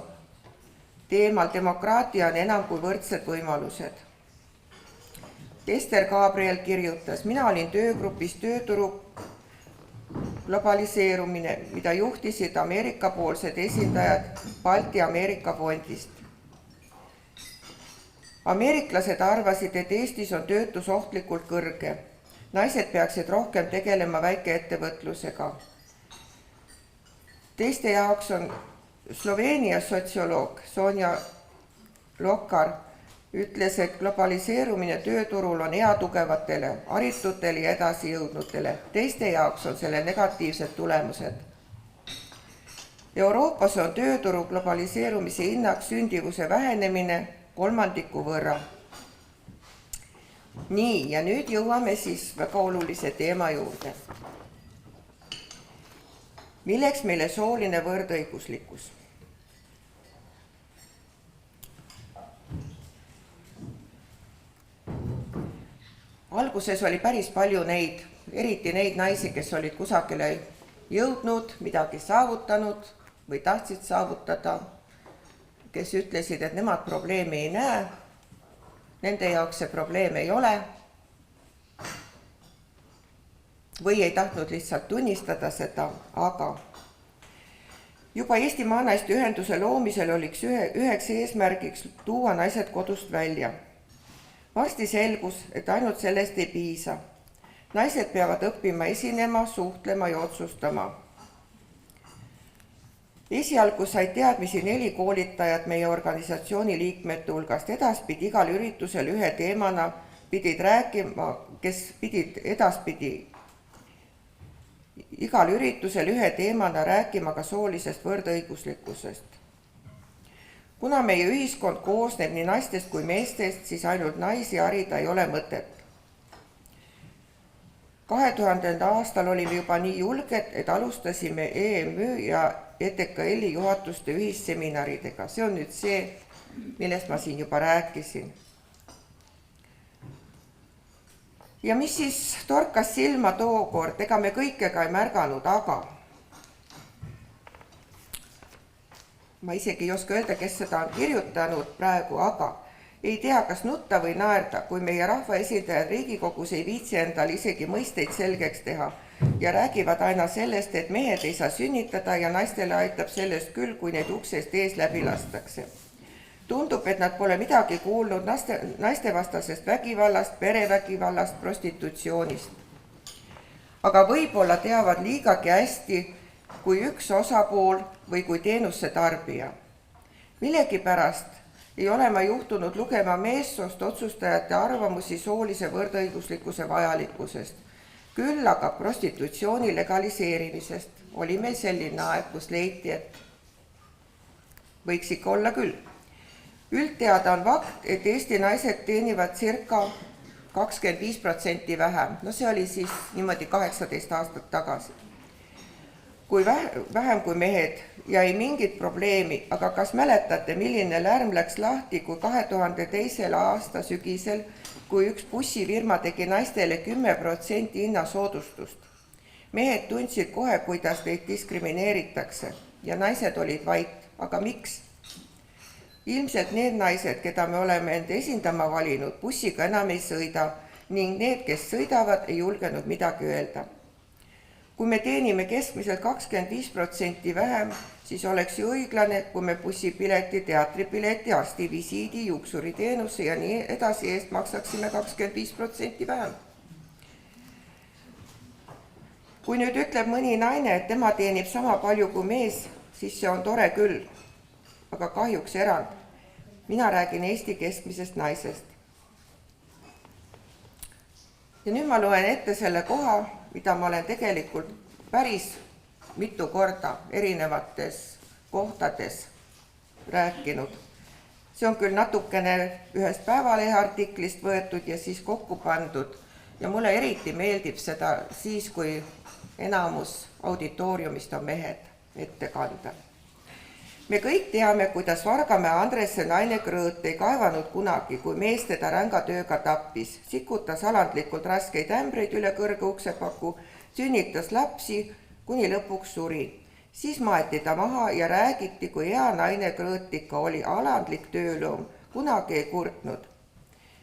teemal demokraatia on enam kui võrdsed võimalused. Ester Gabriel kirjutas, mina olin töögrupis tööturu globaliseerumine, mida juhtisid Ameerika-poolsed esindajad Balti-Ameerika fondist. Ameeriklased arvasid, et Eestis on töötus ohtlikult kõrge. Naised peaksid rohkem tegelema väikeettevõtlusega. Teiste jaoks on Sloveenia sotsioloog Sonja Lokar ütles, et globaliseerumine tööturul on hea tugevatele, haritutele ja edasijõudnutele. Teiste jaoks on selle negatiivsed tulemused. Euroopas on tööturu globaliseerumise hinnaks sündivuse vähenemine 3% võrra. Nii, ja nüüd jõuame siis väga olulise teema juurde. Milleks meile sooline võrdõiguslikkus? Alguses oli päris palju neid, eriti neid naisi, kes olid kusagile jõudnud, midagi saavutanud või tahtsid saavutada, kes ütlesid, et nemad probleemi ei näe, nende jaoks see probleem ei ole või ei tahtnud lihtsalt tunnistada seda, aga juba Eesti Maanaiste Ühenduse loomisel oliks üheks eesmärgiks tuua naised kodust välja. Varsti selgus, et ainult sellest ei piisa. Naised peavad õppima esinema, suhtlema ja otsustama. Esialgu said teadmisi 4 koolitajat meie organisatsiooni liikmete hulgast. Edaspidi igal üritusel ühe teemana pidid rääkima, kes pidid edaspidi igal üritusel ühe teemana rääkima ka soolisest võrdõiguslikkusest. Kuna meie ühiskond koosneb nii naistest kui meestest, siis ainult naisi harida ei ole mõtet. 2000. aastal olime juba nii julged, et alustasime EMÜ ja ETKL-i juhatuste ühisseminaridega. See on nüüd see, millest ma siin juba rääkisin. Ja mis siis torkas silma tookord, ega me kõikega ei märganud, aga ma isegi ei oska öelda, kes seda on kirjutanud praegu, aga ei tea, kas nutta või naerda, kui meie rahvaesindajad Riigikogus ei viitsi endal isegi mõisteid selgeks teha ja räägivad aina sellest, et mehed ei saa sünnitada ja naistele aitab sellest küll, kui neid uksest ees läbi lastakse. Tundub, et nad pole midagi kuulnud naistevastasest vägivallast, perevägivallast, prostitutsioonist. Aga võib-olla teavad liigagi hästi, kui üks osapool või kui teenuse tarbija. Millegipärast ei ole ma juhtunud lugema meessoost otsustajate arvamusi soolise võrdõiguslikkuse vajalikkusest. Küll aga prostitutsiooni legaliseerimisest oli meil selline aeg, kus leiti, et võiks ikka olla küll. Üldteada on fakt, et Eesti naised teenivad circa 25% vähem. No see oli siis niimoodi 18 aastat tagasi. Kui vähem kui mehed ja ei mingit probleemi, aga kas mäletate, milline lärm läks lahti, kui 2002. aasta sügisel, kui üks bussifirma tegi naistele 10% hinnasoodustust. Mehed tundsid kohe, kuidas neid diskrimineeritakse ja naised olid vait. Aga miks? Ilmselt need naised, keda me oleme end esindama valinud, bussiga enam ei sõida ning need, kes sõidavad, ei julgenud midagi öelda. Kui me teenime keskmiselt 25% vähem, siis oleks ju õiglane, kui me bussipileti, teatripileti, arstivisiidi, juuksuriteenuse ja nii edasi eest maksaksime 25% vähem. Kui nüüd ütleb mõni naine, et tema teenib sama palju kui mees, siis see on tore küll. aga kahjuks erand. Mina räägin Eesti keskmisest naisest. Ja nüüd ma loen ette selle koha, mida ma olen tegelikult päris mitu korda erinevates kohtades rääkinud. See on küll natukene ühest Päevalehe artiklist võetud ja siis kokku pandud ja mulle eriti meeldib seda siis, kui enamus auditooriumist on mehed ette kanda. Me kõik teame, kuidas Vargamäe Andresse naine Krõõt ei kaevanud kunagi, kui mees teda ränga tööga tappis, sikutas alandlikult raskeid ämbreid üle kõrge uksepaku, sünnitas lapsi, kuni lõpuks suri. Siis maeti ta maha ja räägiti, kui hea naine Krõõt ikka oli, alandlik tööloom, kunagi ei kurtnud.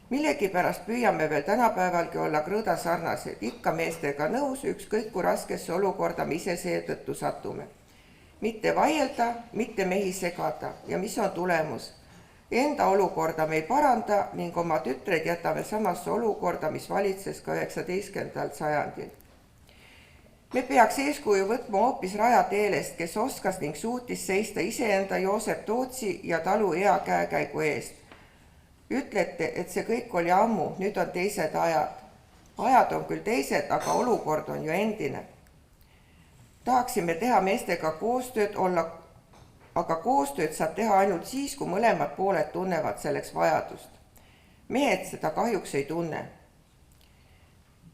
Millegipärast püüame veel tänapäevalgi olla Krõõda sarnased, ikka meestega nõus, ükskõik kui raskesse olukorda me ise seetõttu satume. Mitte vaielda, mitte mehi segada ja mis on tulemus? Enda olukorda me ei paranda ning oma tütred jätame samasse olukorda, mis valitses ka 19. sajandil. Me peaks eeskuju võtma hoopis Raja Teelest, kes oskas ning suutis seista iseenda Joosep Tootsi ja talu hea käekäigu eest. Ütlete, et see kõik oli ammu, nüüd on teised ajad. Ajad on küll teised, aga olukord on ju endine. Tahaksime teha meestega koostööd, aga koostööd saab teha ainult siis, kui mõlemad pooled tunnevad selleks vajadust. Mehed seda kahjuks ei tunne.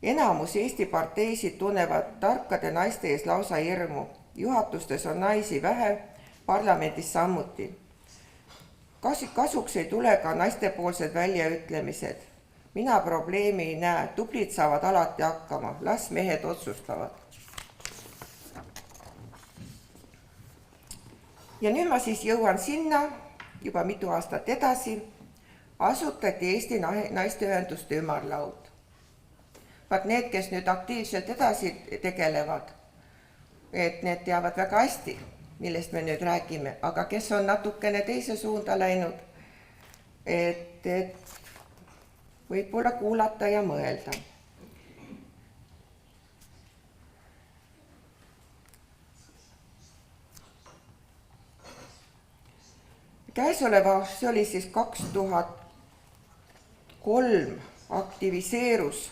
Enamus Eesti parteisid tunnevad tarkade naiste ees lausa hirmu. Juhatustes on naisi vähe, parlamendis samuti. Kasuks ei tule ka naistepoolsed väljaütlemised. Mina probleemi ei näe, tublid saavad alati hakkama, las mehed otsustavad. Ja nüüd ma siis jõuan sinna, juba mitu aastat edasi, asutati Eesti naisteühenduste ümarlaud. Vaat need, kes nüüd aktiivselt edasi tegelevad, et need teavad väga hästi, millest me nüüd räägime, aga kes on natukene teise suunda läinud, et võib-olla kuulata ja mõelda. Käesoleva, see oli siis 2003, aktiviseerus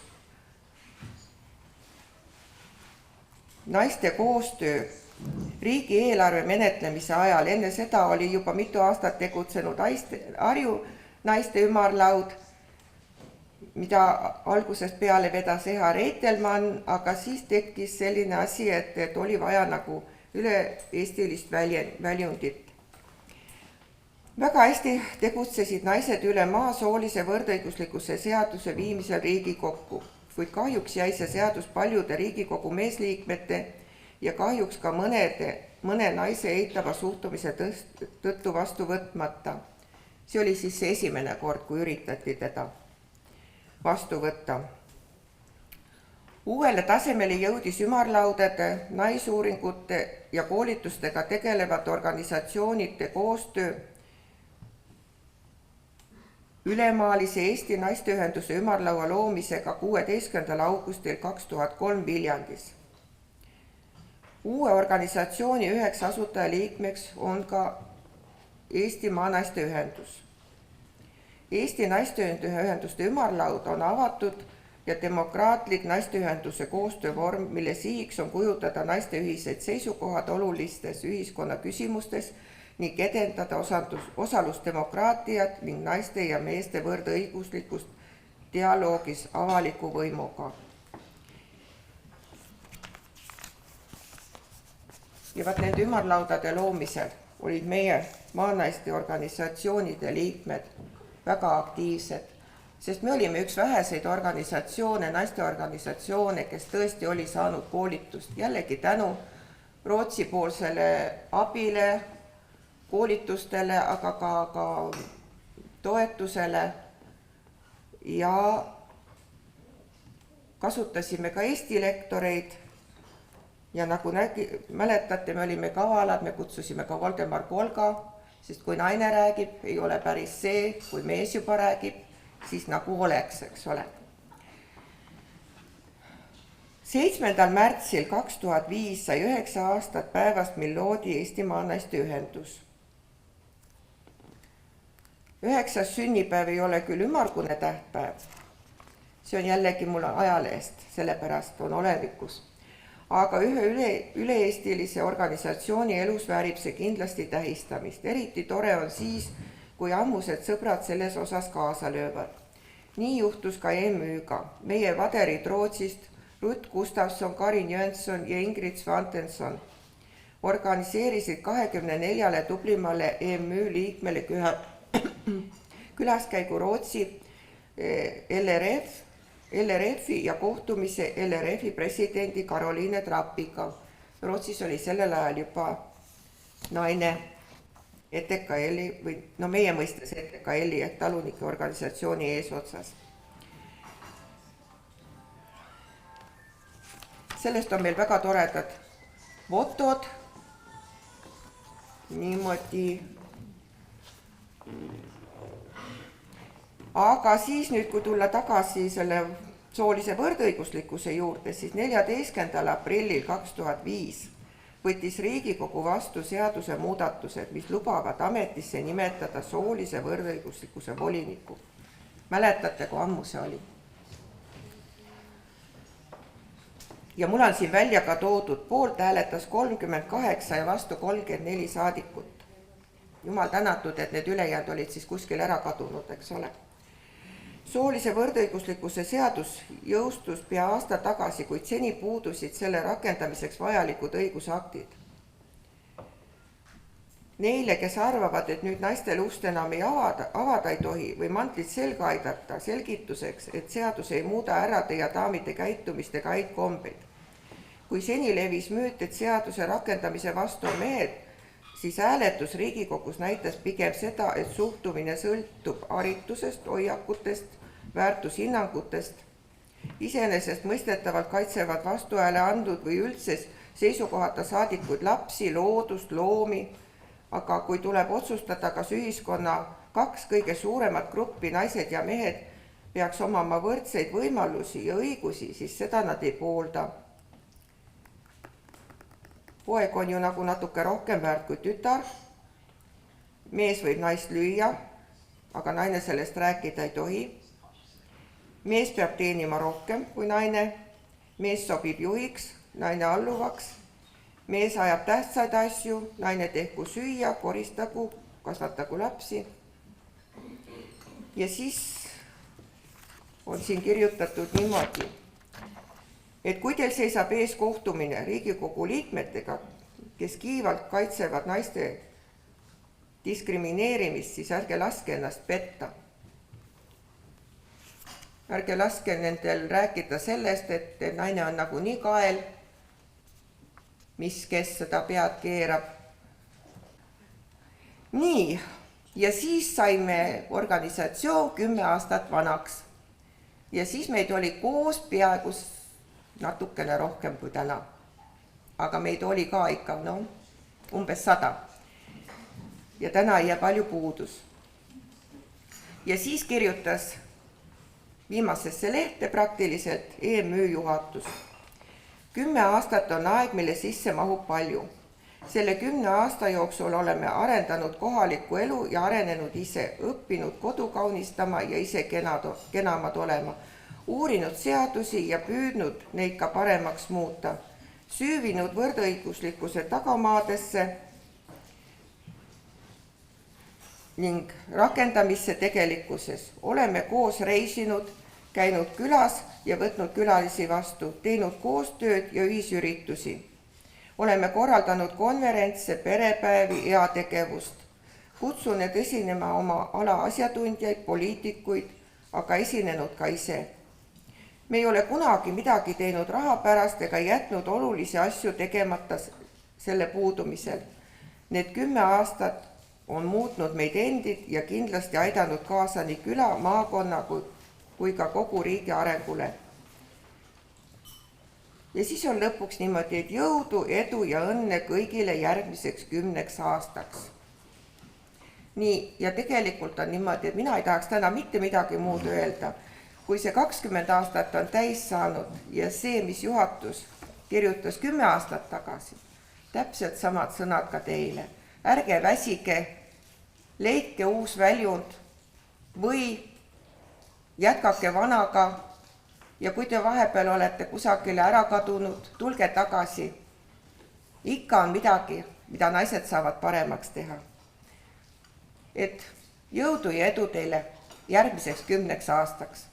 naiste koostöö riigieelarve menetlemise ajal. Enne seda oli juba mitu aastat tegutsenud Harju naiste ümarlaud, mida algusest peale vedas Eha Reitelmann, aga siis tekkis selline asi, et oli vaja nagu üle-eestilist väljundit. Väga hästi tegutsesid naised üle maa soolise võrdõiguslikkuse seaduse viimisel Riigikokku, kuid kahjuks jäi see seadus paljude Riigikogu meesliikmete ja kahjuks ka mõne naise eitava suhtumise tõttu vastu võtmata. See oli siis see esimene kord, kui üritati teda vastu võtta. Uuele tasemele jõudis ümarlaudade, naisuuringute ja koolitustega tegelevate organisatsioonide koostöö ülemaalise Eesti naisteühenduse ümarlaua loomisega 16. augustil 2003 Viljandis. Uue organisatsiooni üheks asutajaliikmeks on ka Eesti Maanaisteühendus. Eesti naisteühenduste ümarlaud on avatud ja demokraatlik naisteühenduse koostöövorm, mille sihiks on kujutada naiste ühised seisukohad olulistes ühiskonna küsimustes ning edendada osalusdemokraatiat ning naiste ja meeste võrdõiguslikkust dialoogis avaliku võimuga. Ja vaat nende ümarlaudade loomisel olid meie maanaiste organisatsioonide liikmed väga aktiivsed, sest me olime üks väheseid organisatsioone, naisteorganisatsioone, kes tõesti oli saanud koolitust. Jällegi tänu Rootsi-poolsele abile, koolitustele, aga ka toetusele ja kasutasime ka Eesti lektoreid ja nagu mäletate, me olime kavalad, me kutsusime ka Voldemar Kolga, sest kui naine räägib, ei ole päris see, kui mees juba räägib, siis nagu oleks, eks ole. 7. märtsil 2005 sai 9 aastat päevast, mil loodi Eesti Maanaisteühendus. 9. sünnipäev ei ole küll ümmargune tähtpäev, see on jällegi mul ajalehest, sellepärast on olevikus. Aga ühe üle-eestilise organisatsiooni elus väärib see kindlasti tähistamist. Eriti tore on siis, kui ammused sõbrad selles osas kaasa löövad. Nii juhtus ka EMÜ-ga. Meie vaderid Rootsist, Ruth Gustafsson, Karin Jönsson ja Ingrid Svantesson organiseerisid 24 tublimale EMÜ liikmele külaskäigu Rootsi LRF-i ja kohtumise LRF-i presidendi Caroline Trappiga. Rootsis oli sellel ajal juba naine ETKL-i või meie mõistes ETKL-i ehk talunike organisatsiooni eesotsas. Sellest on meil väga toredad fotod. Niimoodi. Aga siis nüüd, kui tulla tagasi selle soolise võrdõiguslikkuse juurde, siis 14. aprillil 2005 võttis Riigikogu vastu seaduse muudatused, mis lubavad ametisse nimetada soolise võrdõiguslikkuse voliniku. Mäletate, kui ammu see oli? Ja mul on siin välja ka toodud, poolt hääletas 38 ja vastu 34 saadikut. Jumal tänatud, et need ülejäänud olid siis kuskil ära kadunud, eks ole. Soolise võrdõiguslikkuse seadus jõustus pea aasta tagasi, kuid seni puudusid selle rakendamiseks vajalikud õigusaktid. Neile, kes arvavad, et nüüd naistel ust enam ei avada ei tohi või mantlit selga aidata selgituseks, et seadus ei muuda härrade ja daamide käitumist ega häid kombeid. Kui seni levis müüt, et seaduse rakendamise vastu on mehed, siis hääletus Riigikogus näitas pigem seda, et suhtumine sõltub haritusest, hoiakutest, väärtushinnangutest. Iseenesest mõistetavalt kaitsevad vastuhääle andnud või üldse seisukohata saadikuid lapsi, loodust, loomi, aga kui tuleb otsustada, kas ühiskonna 2 kõige suuremat gruppi, naised ja mehed, peaks omama võrdseid võimalusi ja õigusi, siis seda nad ei poolda. Poeg on ju nagu natuke rohkem väärt kui tütar. Mees võib naist lüüa, aga naine sellest rääkida ei tohi. Mees peab teenima rohkem kui naine. Mees sobib juhiks, naine alluvaks. Mees ajab tähtsaid asju, naine tehku süüa, koristagu, kasvatagu lapsi. Ja siis on siin kirjutatud niimoodi, et kui teil seisab ees kohtumine Riigikogu liikmetega, kes kiivalt kaitsevad naiste diskrimineerimist, siis ärge laske ennast petta. Ärge laske nendel rääkida sellest, et naine on nagu nii kael, kes seda pead keerab. Nii, ja siis saime organisatsioon 10 aastat vanaks. Ja siis meid oli koos peaaegu natukene rohkem kui täna. Aga meid oli ka ikka umbes 100. Ja täna ei jää palju puudus. Ja siis kirjutas viimasesse lehte praktiliselt EMÜ juhatus. 10 aastat on aeg, mille sisse mahub palju. Selle 10 aasta jooksul oleme arendanud kohalikku elu ja arenenud ise, õppinud kodu kaunistama ja ise kenamad olema, uurinud seadusi ja püüdnud neid ka paremaks muuta, süüvinud võrdõiguslikkuse tagamaadesse ning rakendamisse tegelikkuses. Oleme koos reisinud, käinud külas ja võtnud külalisi vastu, teinud koostööd ja ühisüritusi. Oleme korraldanud konverentse, perepäevi, heategevust. Kutsun need esinema oma ala asjatundjaid, poliitikuid, aga esinenud ka ise. Me ei ole kunagi midagi teinud raha pärast ega jätnud olulisi asju tegemata selle puudumisel. Need 10 aastat on muutnud meid endid ja kindlasti aidanud kaasa nii küla, maakonna kui ka kogu riigi arengule. Ja siis on lõpuks niimoodi, et jõudu, edu ja õnne kõigile järgmiseks 10 aastaks. Nii, ja tegelikult on niimoodi, et mina ei tahaks täna mitte midagi muud öelda, kui see 20 aastat on täis saanud ja see, mis juhatus kirjutas 10 aastat tagasi, täpselt samad sõnad ka teile. Ärge väsige, leidke uus väljund, või jätkake vanaga ja kui te vahepeal olete kusagile ära kadunud, tulge tagasi. Ikka on midagi, mida naised saavad paremaks teha. Et jõudu ja edu teile järgmiseks 10 aastaks.